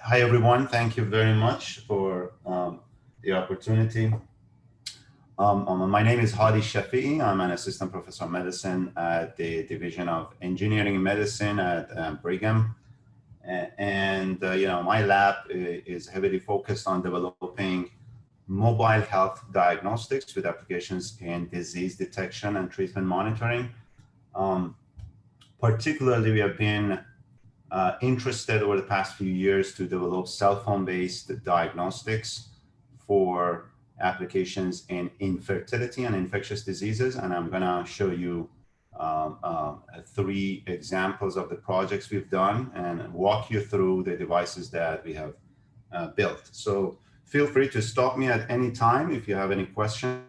Hi, everyone. Thank you very much for the opportunity. My name is Hadi Shafiee. I'm an assistant professor of medicine at the Division of Engineering Medicine at Brigham. My lab is heavily focused on developing mobile health diagnostics with applications in disease detection and treatment monitoring. Particularly, we have been interested over the past few years to develop cell phone-based diagnostics for applications in infertility and infectious diseases. And I'm going to show you 3 examples of the projects we've done and walk you through the devices that we have built. So feel free to stop me at any time if you have any questions.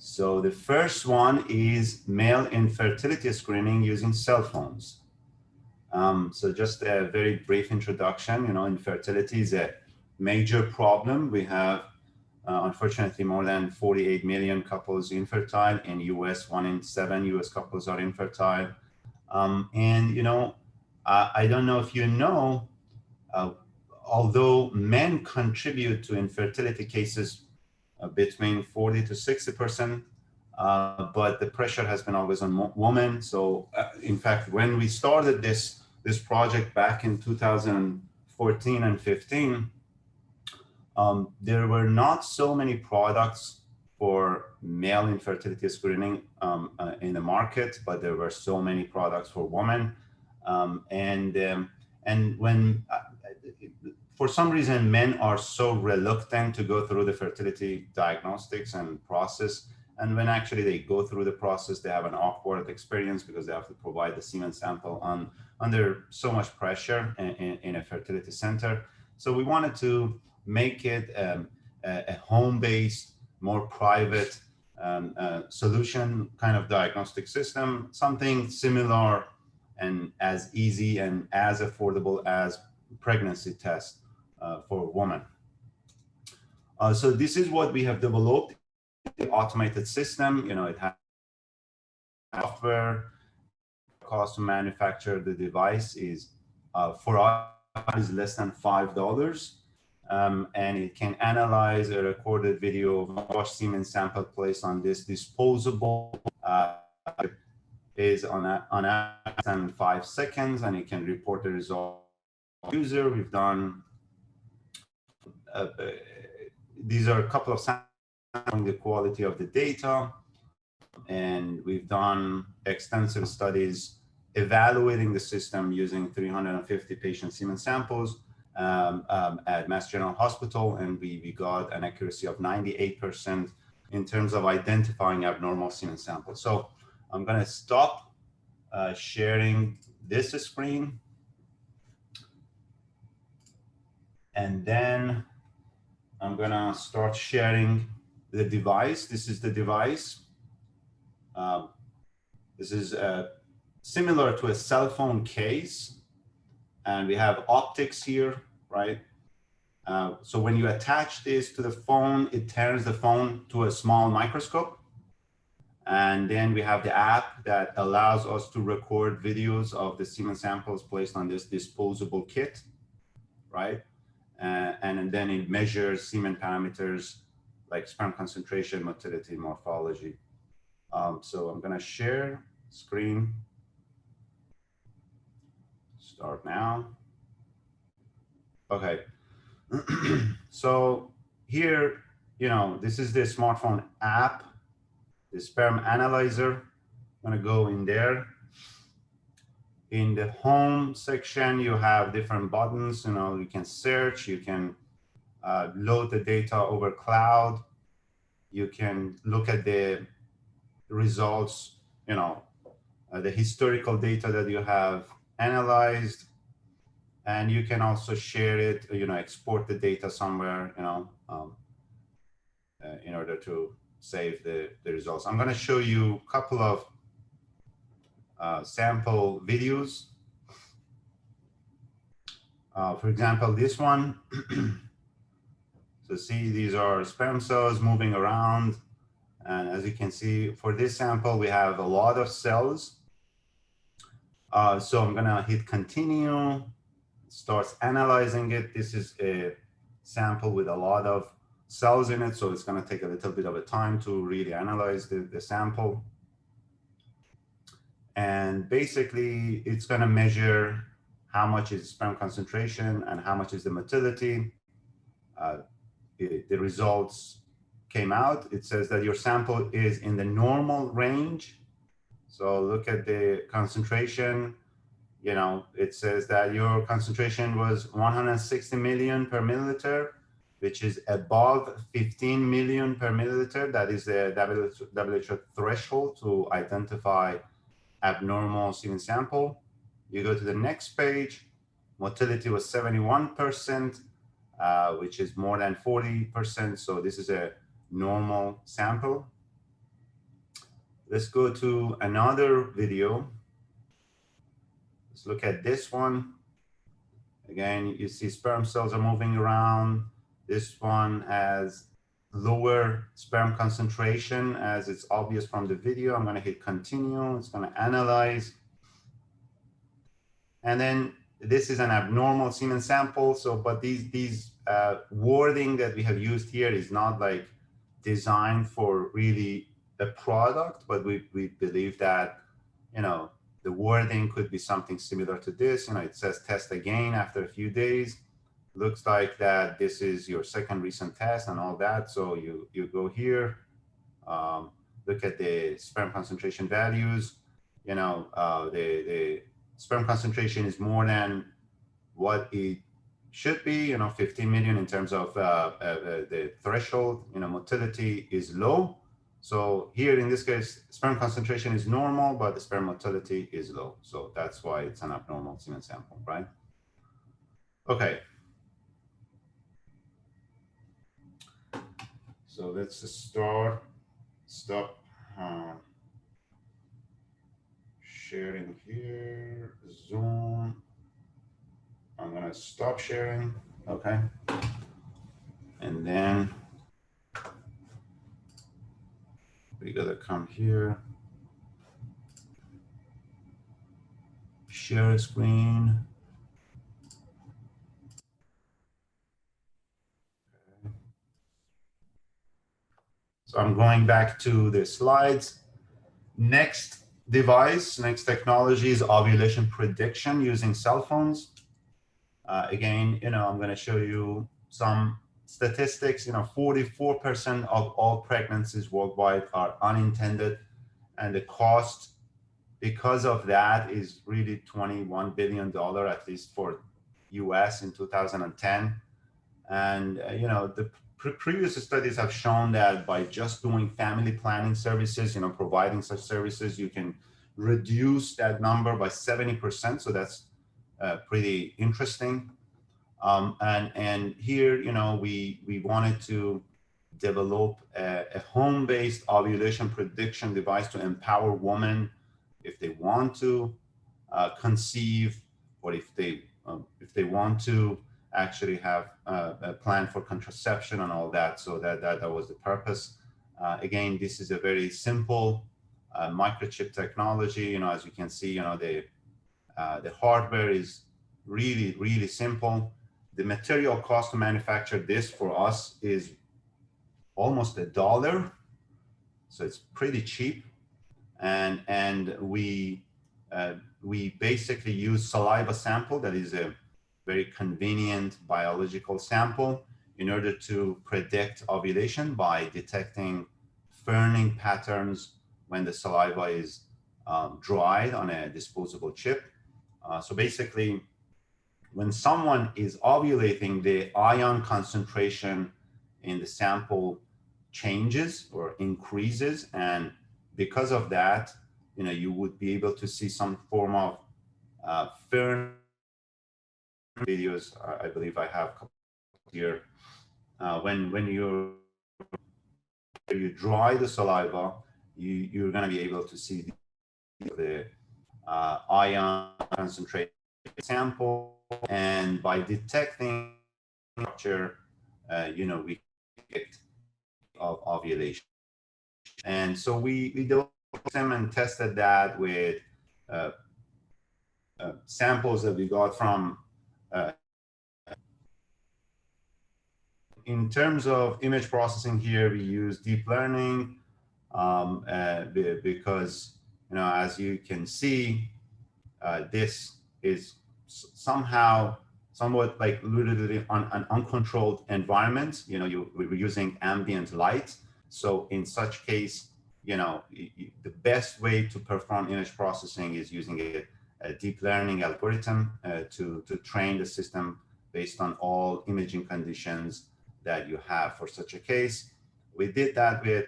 So the first one is male infertility screening using cell phones. So just a very brief introduction. Infertility is a major problem. We have, unfortunately, more than 48 million couples infertile. In US, 1 in 7 US couples are infertile. I don't know if you know, although men contribute to infertility cases between 40 to 60%, but the pressure has been always on women. So in fact, when we started this project back in 2014 and 15, there were not so many products for male infertility screening in the market, but there were so many products for women. And when for some reason, men are so reluctant to go through the fertility diagnostics and process. And when actually they go through the process, they have an awkward experience because they have to provide the semen sample under so much pressure in a fertility center. So we wanted to make it a home-based, more private solution kind of diagnostic system, something similar and as easy and as affordable as pregnancy test for women. So this is what we have developed, the automated system. It has software. Cost to manufacture the device is for us is less than $5, and it can analyze a recorded video of a washed semen sample placed on this disposable is on 5 seconds, and it can report the result to the user. We've done these are a couple of samples on the quality of the data, and we've done extensive studies evaluating the system using 350 patient semen samples at Mass General Hospital, and we got an accuracy of 98% in terms of identifying abnormal semen samples. So I'm going to stop sharing this screen, and then I'm going to start sharing the device. This is the device. This is similar to a cell phone case, and we have optics here, right? So when you attach this to the phone, it turns the phone to a small microscope. And then we have the app that allows us to record videos of the semen samples placed on this disposable kit, right? And then it measures semen parameters like sperm concentration, motility, morphology. So I'm going to share screen. Start now. Okay. So here, this is the smartphone app, the sperm analyzer. I'm going to go in there. In the home section, you have different buttons. You can search, you can load the data over cloud. You can look at the results, the historical data that you have analyzed, and you can also share it, export the data somewhere, in order to save the results. I'm going to show you a couple of sample videos. For example, this one. So see, these are sperm cells moving around. And as you can see, for this sample, we have a lot of cells. So I'm gonna hit continue. It starts analyzing it. This is a sample with a lot of cells in it, so it's gonna take a little bit of a time to really analyze the sample. And basically, it's gonna measure how much is sperm concentration and how much is the motility. Uh, the results came out. It says that your sample is in the normal range. So look at the concentration. You know, it says that your concentration was 160 million per milliliter, which is above 15 million per milliliter. That is the WHO threshold to identify abnormal semen sample. You go to the next page, motility was 71%, which is more than 40%. So this is a normal sample. Let's go to another video. Let's look at this one. Again, you see sperm cells are moving around. This one has lower sperm concentration, as it's obvious from the video. I'm gonna hit continue. It's gonna analyze. And then this is an abnormal semen sample. So, but these wording that we have used here is not like designed for really a product, but we believe that, you know, the wording could be something similar to this. You know, it says test again after a few days. Looks like that this is your second recent test and all that. So you go here, look at the sperm concentration values. You know, the sperm concentration is more than what it should be. You know, 15 million in terms of the threshold. You know, motility is low. So here in this case, sperm concentration is normal, but the sperm motility is low. So that's why it's an abnormal semen sample, right? Okay. So let's stop sharing here, Zoom. I'm gonna stop sharing, okay? And then we gotta come here, share a screen. So I'm going back to the slides. Next device, next technology is ovulation prediction using cell phones. Again, you know, I'm going to show you some statistics. You know, 44% of all pregnancies worldwide are unintended, and the cost because of that is really $21 billion, at least for US in 2010. And you know, the previous studies have shown that by just doing family planning services, you know, providing such services, you can reduce that number by 70%. So that's pretty interesting. And here, you know, we wanted to develop a home-based ovulation prediction device to empower women if they want to conceive, or if they want to actually have a plan for contraception and all that. So that was the purpose. Again, this is a very simple microchip technology. You know, as you can see, you know, the hardware is really simple. The material cost to manufacture this for us is almost $1, so it's pretty cheap. And we basically use saliva sample that is a very convenient biological sample in order to predict ovulation by detecting ferning patterns when the saliva is dried on a disposable chip. So basically, when someone is ovulating, the ion concentration in the sample changes or increases, and because of that, you know, you would be able to see some form of fern videos. I believe I have here. When you dry the saliva, you're going to be able to see the ion concentration sample, and by detecting structure, you know, we get of ovulation. And so we developed them and tested that with samples that we got from. In terms of image processing here, we use deep learning because, as you can see, this is somehow somewhat like literally on an uncontrolled environment. We're using ambient light. So in such case, the best way to perform image processing is using a deep learning algorithm to train the system based on all imaging conditions that you have for such a case. We did that with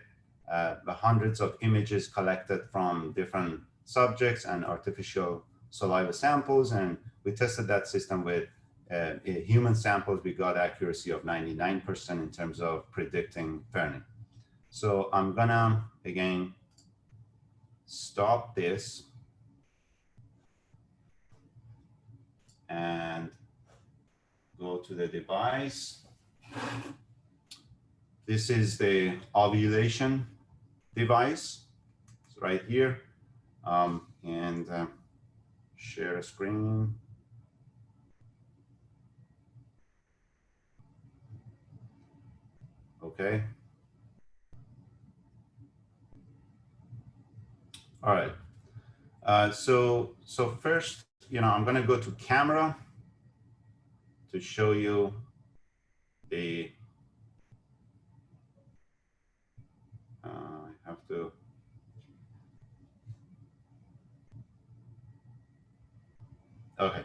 the hundreds of images collected from different subjects and artificial saliva samples, and we tested that system with human samples. We got accuracy of 99% in terms of predicting ferning. So I'm gonna, again, stop this and go to the device. This is the ovulation device. It's right here. Share a screen. Okay. All right. So first, I'm going to go to camera to show you the. I have to. Okay.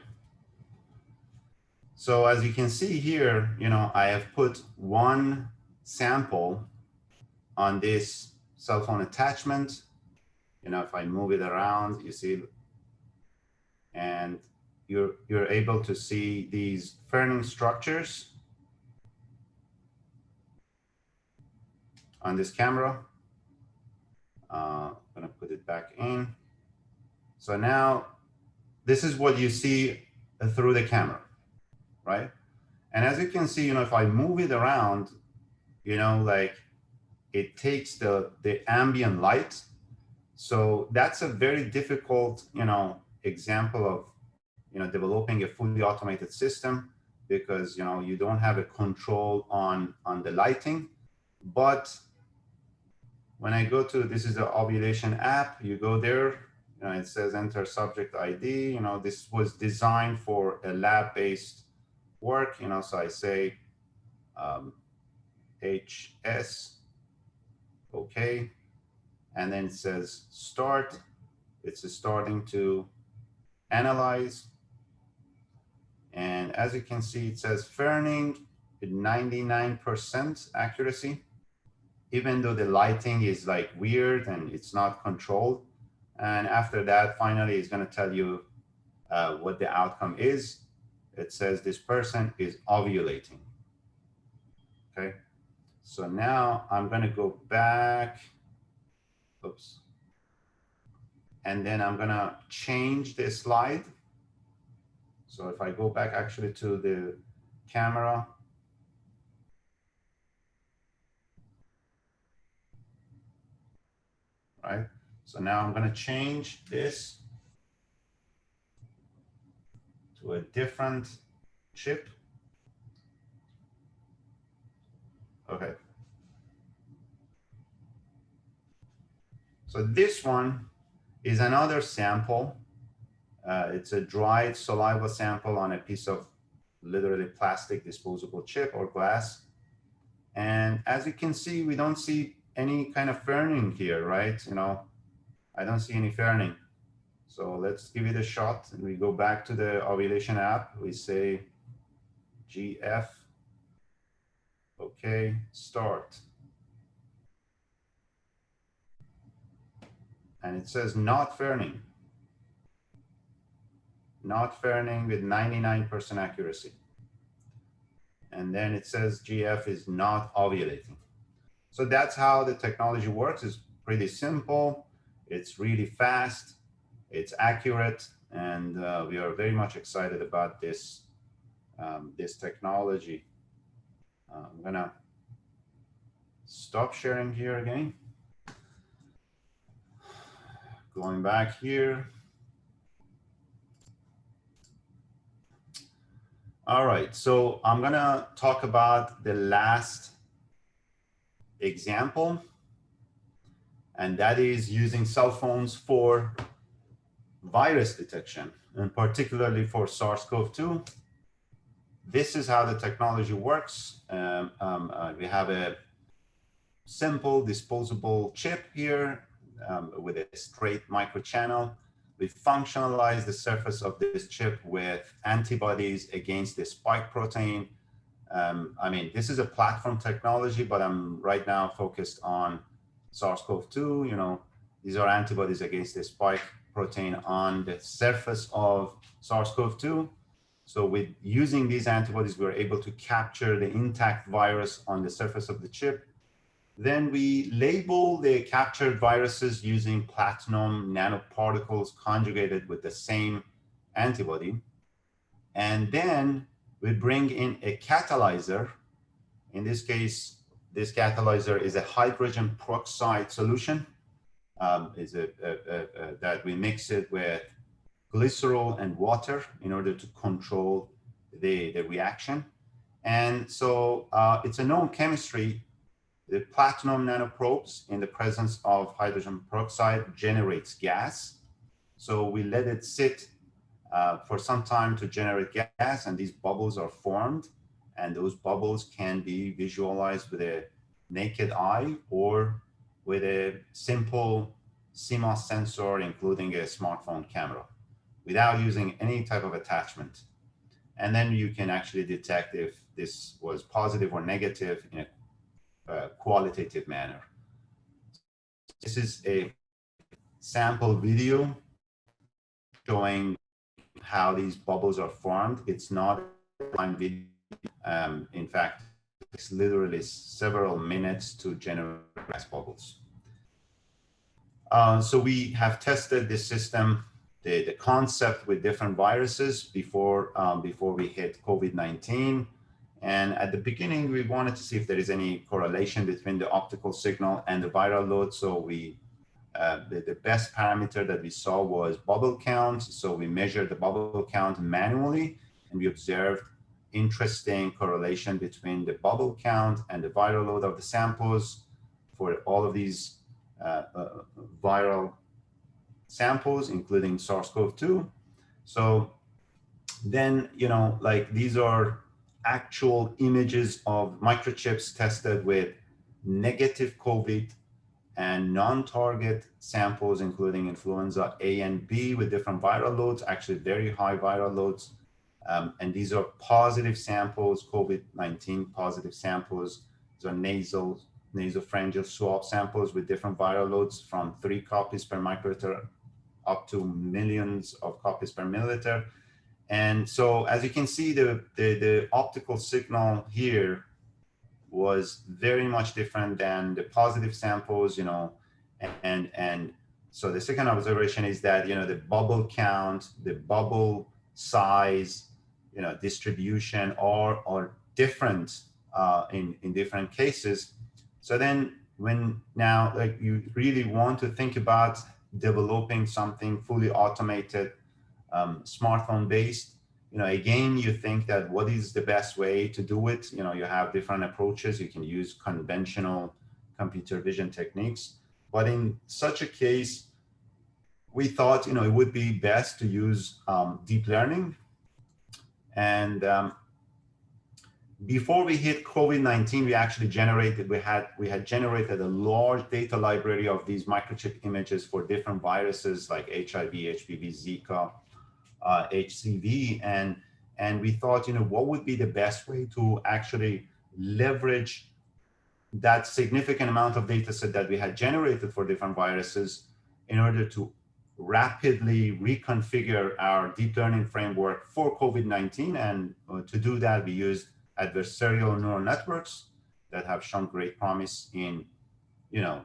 So as you can see here, I have put one sample on this cell phone attachment. If I move it around, you see, and you're able to see these ferning structures on this camera. I'm gonna put it back in. So now this is what you see through the camera, right? And as you can see, if I move it around, like it takes the ambient light. So that's a very difficult, example of, developing a fully automated system because, you don't have a control on the lighting. But when I go to, this is the ovulation app, you go there, it says enter subject ID, this was designed for a lab-based work, so I say HS, okay. And then it says start. It's starting to analyze. And as you can see, it says ferning with 99% accuracy, even though the lighting is like weird and it's not controlled. And after that, finally, it's going to tell you what the outcome is. It says this person is ovulating. Okay. So now I'm going to go back. Oops. And then I'm going to change the slide. So if I go back actually to the camera, right? So now I'm going to change this to a different chip. Okay. So this one is another sample. It's a dried saliva sample on a piece of literally plastic disposable chip or glass. And as you can see, we don't see any kind of ferning here, right? I don't see any ferning. So let's give it a shot. And we go back to the ovulation app. We say GF, okay, start. And it says not ferning. Not ferning with 99% accuracy. And then it says GF is not ovulating. So that's how the technology works. It's pretty simple. It's really fast. It's accurate. And we are very much excited about this, this technology. I'm gonna stop sharing here again. Going back here. All right, so I'm gonna talk about the last example, and that is using cell phones for virus detection, and particularly for SARS-CoV-2. This is how the technology works. We have a simple disposable chip here with a straight microchannel. We functionalize the surface of this chip with antibodies against the spike protein. I mean, this is a platform technology, but I'm right now focused on SARS-CoV-2. You know, these are antibodies against the spike protein on the surface of SARS-CoV-2. So with using these antibodies, we're able to capture the intact virus on the surface of the chip. Then we label the captured viruses using platinum nanoparticles conjugated with the same antibody. And then we bring in a catalyzer. In this case, this catalyzer is a hydrogen peroxide solution. That we mix it with glycerol and water in order to control the reaction. And so it's a known chemistry. The platinum nanoprobes in the presence of hydrogen peroxide generates gas. So we let it sit for some time to generate gas, and these bubbles are formed. And those bubbles can be visualized with a naked eye or with a simple CMOS sensor, including a smartphone camera, without using any type of attachment. And then you can actually detect if this was positive or negative in a qualitative manner. This is a sample video showing how these bubbles are formed. It's not a line video. In fact, it's literally several minutes to generate gas bubbles. So we have tested this system, the concept with different viruses before we hit COVID-19. And at the beginning, we wanted to see if there is any correlation between the optical signal and the viral load. So the best parameter that we saw was bubble count. So we measured the bubble count manually, and we observed interesting correlation between the bubble count and the viral load of the samples for all of these viral samples, including SARS-CoV-2. So then, you know, like these are actual images of microchips tested with negative COVID and non-target samples, including influenza A and B with different viral loads, actually very high viral loads. And these are positive samples, COVID-19 positive samples. These are nasopharyngeal swab samples with different viral loads from 3 copies per microliter up to millions of copies per milliliter. And so as you can see, the optical signal here was very much different than the positive samples, you know, and so the second observation is that, you know, the bubble count, the bubble size, you know, distribution are different in different cases. So then when now, like, you really want to think about developing something fully automated, smartphone based, you know, again, you think that what is the best way to do it? You know, you have different approaches. You can use conventional computer vision techniques, but in such a case, we thought, you know, it would be best to use deep learning. And before we hit COVID-19, we actually generated, we had generated a large data library of these microchip images for different viruses like HIV, HPV, Zika, HCV, and we thought, you know, what would be the best way to actually leverage that significant amount of data set that we had generated for different viruses in order to rapidly reconfigure our deep learning framework for COVID-19. And to do that, we used adversarial neural networks that have shown great promise in, you know,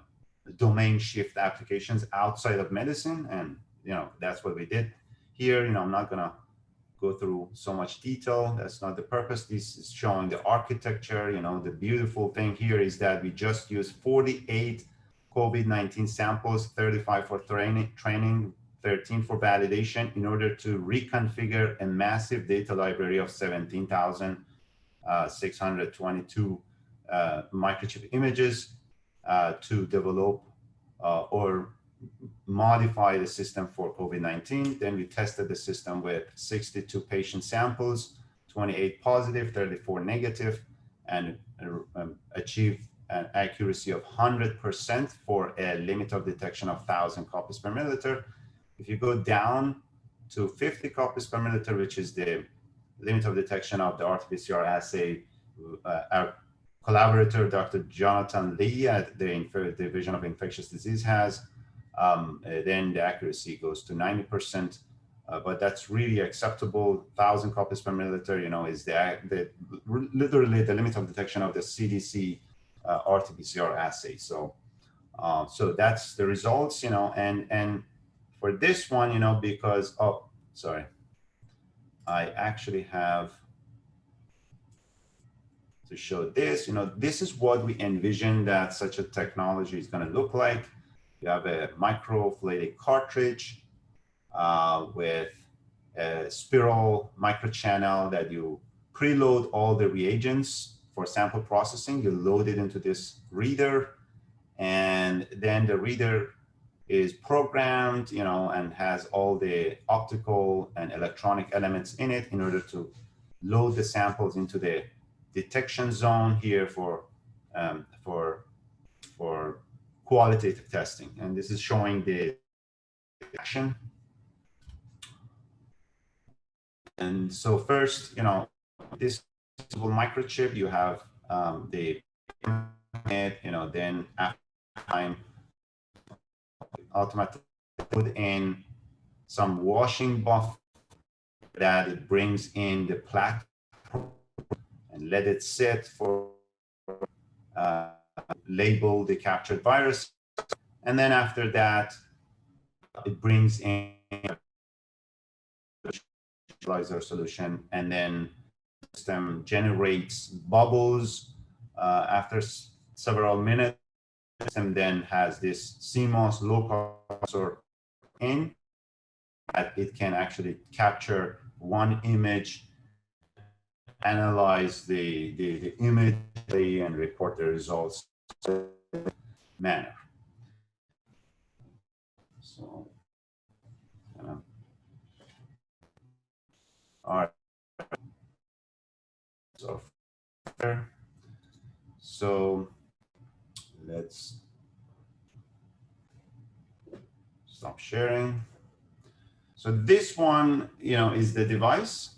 domain shift applications outside of medicine. And, you know, that's what we did here. You know, I'm not gonna go through so much detail. That's not the purpose. This is showing the architecture. You know, the beautiful thing here is that we just used 48 COVID-19 samples, 35 for training, 13 for validation in order to reconfigure a massive data library of 17,622 microchip images to develop or modify the system for COVID-19. Then we tested the system with 62 patient samples, 28 positive, 34 negative, and achieved an accuracy of 100% for a limit of detection of 1,000 copies per milliliter. If you go down to 50 copies per milliliter, which is the limit of detection of the RT-PCR assay, our collaborator, Dr. Jonathan Lee at the Division of Infectious Disease has, then the accuracy goes to 90%. But that's really acceptable. 1,000 copies per milliliter, you know, is literally the limit of detection of the CDC RT-PCR assay. So, so that's the results, you know, and for this one, you know, because, oh, sorry, I actually have to show this, you know, this is what we envision that such a technology is going to look like. You have a microfluidic cartridge with a spiral microchannel that you preload all the reagents for sample processing. You load it into this reader, and then the reader is programmed, you know, and has all the optical and electronic elements in it in order to load the samples into the detection zone here for qualitative testing. And this is showing the action. And so first, you know, this microchip, you have the, you know, then after time, automatically put in some washing buff that it brings in the plaque and let it sit for label the captured virus. And then after that, it brings in a solution, and then the system generates bubbles after several minutes, and then has this CMOS low sensor in that it can actually capture one image, analyze the image and report the results in a manner. So, all right. So let's stop sharing. So this one, you know, is the device,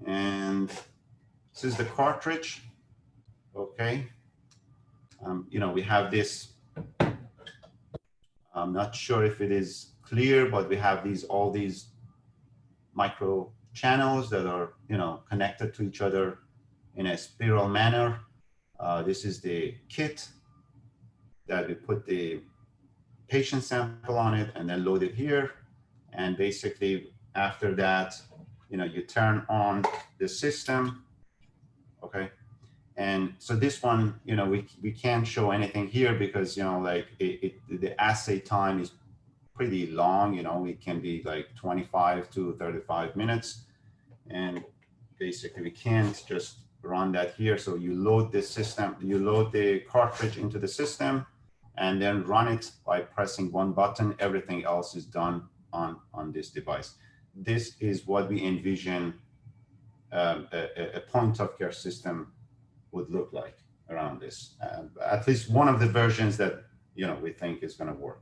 and this is the cartridge. Okay. You know, we have this. I'm not sure if it is clear, but we have all these micro channels that are, you know, connected to each other in a spiral manner. This is the kit that we put the patient sample on it and then load it here. And basically after that, you know, you turn on the system, okay? And so this one, you know, we can't show anything here because, you know, like the assay time is pretty long, you know, it can be like 25 to 35 minutes. And basically we can't just run that here. So you load the system, you load the cartridge into the system and then run it by pressing one button. Everything else is done on this device. This is what we envision a point of care system would look like around this. At least one of the versions that, you know, we think is going to work.